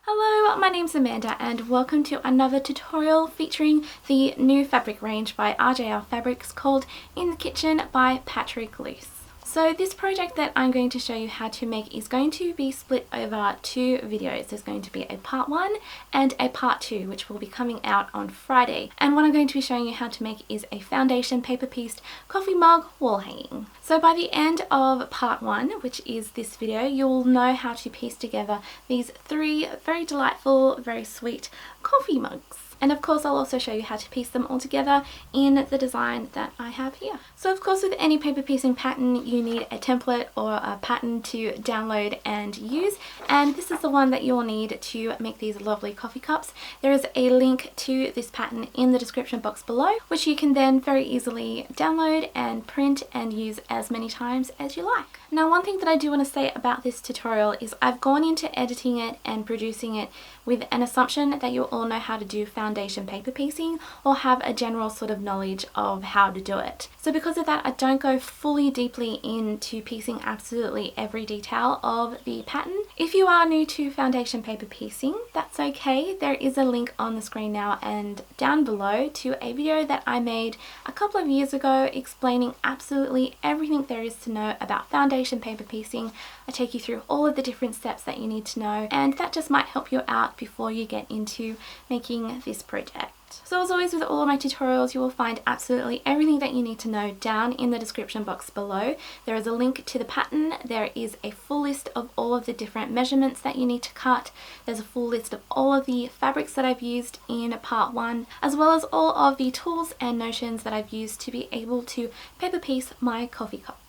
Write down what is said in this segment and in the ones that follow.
Hello, my name's Amanda and welcome to another tutorial featuring the new fabric range by RJR Fabrics called In the Kitchen by Patrick Luce. So this project that I'm going to show you how to make is going to be split over two videos. There's going to be a part 1 and a part 2 which will be coming out on Friday. And what I'm going to be showing you how to make is a foundation paper pieced coffee mug wall hanging. So by the end of part 1, which is this video, you'll know how to piece together these 3 very delightful, very sweet coffee mugs. And of course I'll also show you how to piece them all together in the design that I have here. So of course with any paper piecing pattern you need a template or a pattern to download and use, and this is the one that you'll need to make these lovely coffee cups. There is a link to this pattern in the description box below, which you can then very easily download and print and use as many times as you like. Now one thing that I do want to say about this tutorial is I've gone into editing it and producing it with an assumption that you'll all know how to do foundation paper piecing or have a general sort of knowledge of how to do it. So because of that I don't go fully deeply into piecing absolutely every detail of the pattern. If you are new to foundation paper piecing, that's okay. There is a link on the screen now and down below to a video that I made a couple of years ago explaining absolutely everything there is to know about foundation paper piecing. I take you through all of the different steps that you need to know, and that just might help you out before you get into making this project. So as always with all of my tutorials, you will find absolutely everything that you need to know down in the description box below. There is a link to the pattern, there is a full list of all of the different measurements that you need to cut, there's a full list of all of the fabrics that I've used in part 1, as well as all of the tools and notions that I've used to be able to paper piece my coffee cup.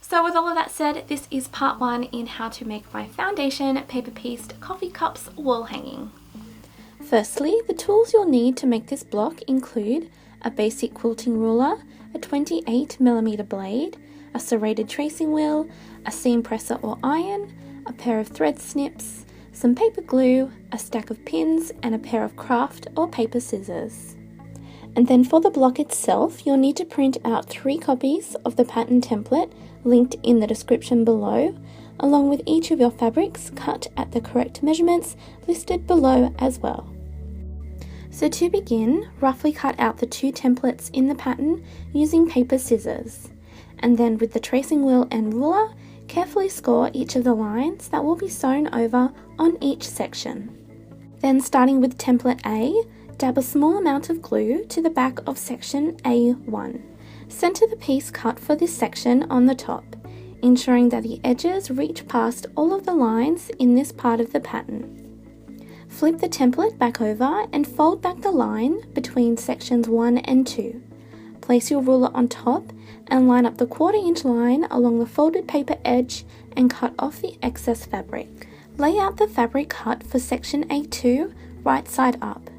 So with all of that said, this is part 1 in how to make my foundation paper pieced coffee cups wall hanging. Firstly, the tools you'll need to make this block include a basic quilting ruler, a 28mm blade, a serrated tracing wheel, a seam presser or iron, a pair of thread snips, some paper glue, a stack of pins, and a pair of craft or paper scissors. And then for the block itself, you'll need to print out 3 copies of the pattern template linked in the description below, along with each of your fabrics cut at the correct measurements listed below as well. So to begin, roughly cut out the 2 templates in the pattern using paper scissors, and then with the tracing wheel and ruler, carefully score each of the lines that will be sewn over on each section. Then starting with template A, dab a small amount of glue to the back of section A1. Center the piece cut for this section on the top, ensuring that the edges reach past all of the lines in this part of the pattern. Flip the template back over and fold back the line between sections 1 and 2. Place your ruler on top and line up the 1/4 inch line along the folded paper edge and cut off the excess fabric. Lay out the fabric cut for section A2 right side up.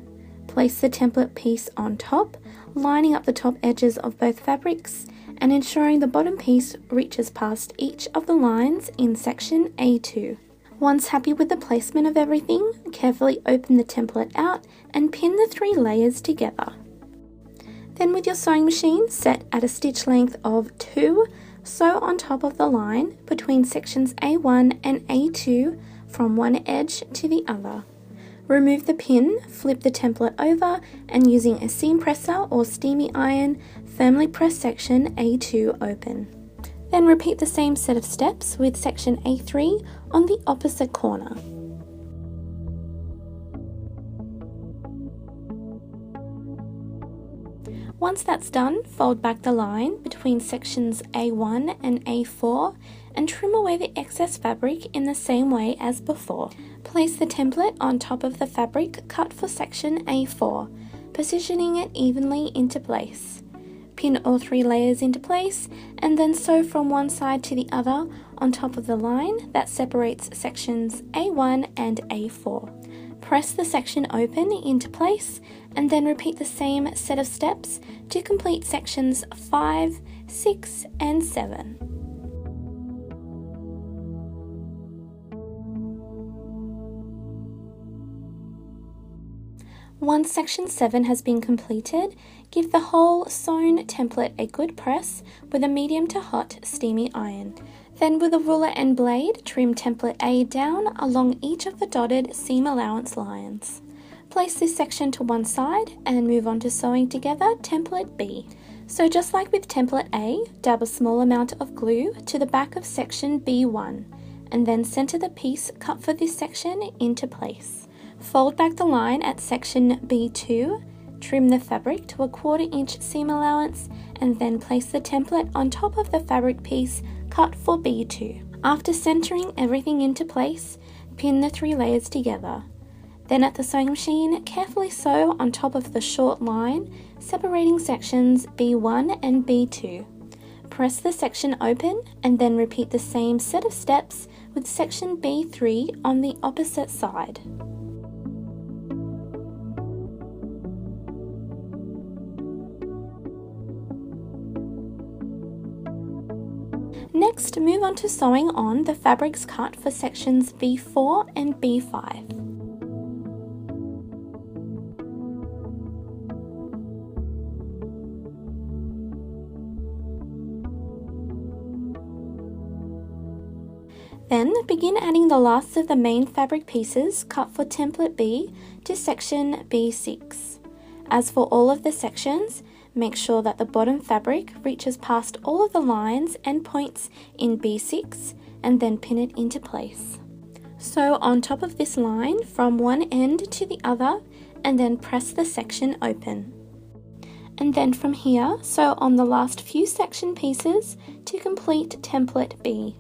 Place the template piece on top, lining up the top edges of both fabrics and ensuring the bottom piece reaches past each of the lines in section A2. Once happy with the placement of everything, carefully open the template out and pin the 3 layers together. Then with your sewing machine set at a stitch length of 2, sew on top of the line between sections A1 and A2 from one edge to the other. Remove the pin, flip the template over, and using a seam presser or steamy iron, firmly press section A2 open. Then repeat the same set of steps with section A3 on the opposite corner. Once that's done, fold back the line between sections A1 and A4 and trim away the excess fabric in the same way as before. Place the template on top of the fabric cut for section A4, positioning it evenly into place. Pin all 3 layers into place and then sew from one side to the other on top of the line that separates sections A1 and A4. Press the section open into place and then repeat the same set of steps to complete sections 5, 6 and 7. Once section 7 has been completed, give the whole sewn template a good press with a medium to hot steamy iron. Then with a ruler and blade, trim template A down along each of the dotted seam allowance lines. Place this section to one side and move on to sewing together template B. So just like with template A, dab a small amount of glue to the back of section B1 and then center the piece cut for this section into place. Fold back the line at section B2, trim the fabric to a 1/4 inch seam allowance and then place the template on top of the fabric piece cut for B2. After centering everything into place, pin the 3 layers together. Then at the sewing machine, carefully sew on top of the short line, separating sections B1 and B2. Press the section open and then repeat the same set of steps with section B3 on the opposite side. Next, move on to sewing on the fabrics cut for sections B4 and B5. Then begin adding the last of the main fabric pieces cut for template B to section B6. As for all of the sections, make sure that the bottom fabric reaches past all of the lines and points in B6 and then pin it into place. Sew on top of this line from one end to the other and then press the section open. And then from here, sew on the last few section pieces to complete template B.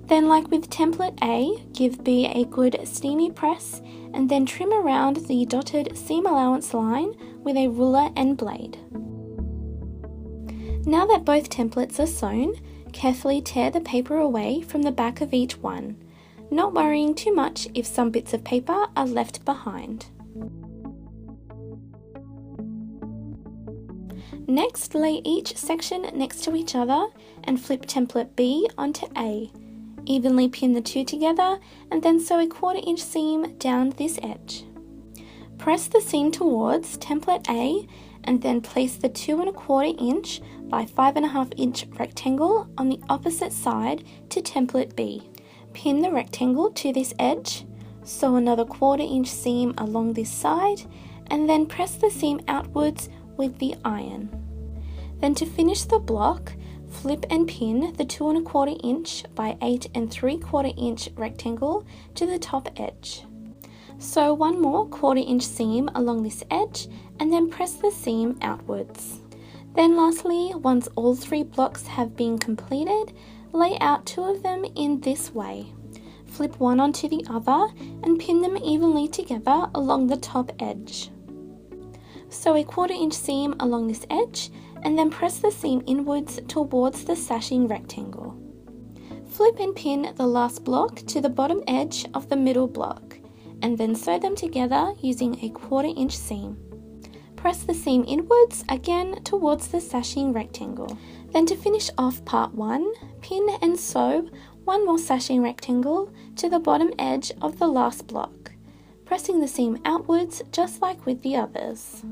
Then, like with template A, give B a good steamy press and then trim around the dotted seam allowance line with a ruler and blade. Now that both templates are sewn, carefully tear the paper away from the back of each one, not worrying too much if some bits of paper are left behind. Next, lay each section next to each other and flip template B onto A. Evenly pin the two together and then sew a 1/4 inch seam down this edge. Press the seam towards template A and then place the 2 1/4 inch by 5 1/2 inch rectangle on the opposite side to template B. Pin the rectangle to this edge, sew another 1/4 inch seam along this side and then press the seam outwards with the iron. Then to finish the block, flip and pin the 2 1/4 inch by 8 3/4 inch rectangle to the top edge. Sew one more 1/4 inch seam along this edge and then press the seam outwards. Then lastly, once all 3 blocks have been completed, lay out 2 of them in this way. Flip one onto the other and pin them evenly together along the top edge. Sew a 1/4 inch seam along this edge and then press the seam inwards towards the sashing rectangle. Flip and pin the last block to the bottom edge of the middle block and then sew them together using a 1/4 inch seam. Press the seam inwards again towards the sashing rectangle. Then to finish off part 1, pin and sew one more sashing rectangle to the bottom edge of the last block, pressing the seam outwards just like with the others.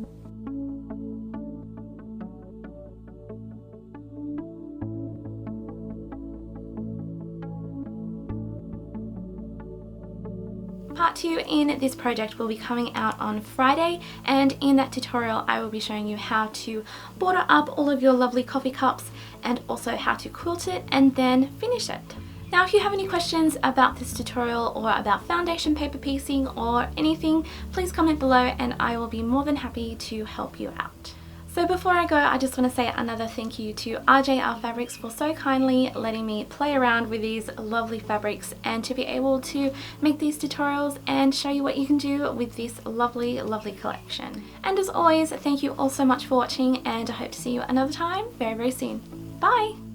Part 2 in this project will be coming out on Friday, and in that tutorial I will be showing you how to border up all of your lovely coffee cups and also how to quilt it and then finish it. Now if you have any questions about this tutorial or about foundation paper piecing or anything, please comment below and I will be more than happy to help you out. So before I go, I just want to say another thank you to RJR Fabrics for so kindly letting me play around with these lovely fabrics and to be able to make these tutorials and show you what you can do with this lovely, lovely collection. And as always, thank you all so much for watching, and I hope to see you another time very, very soon. Bye!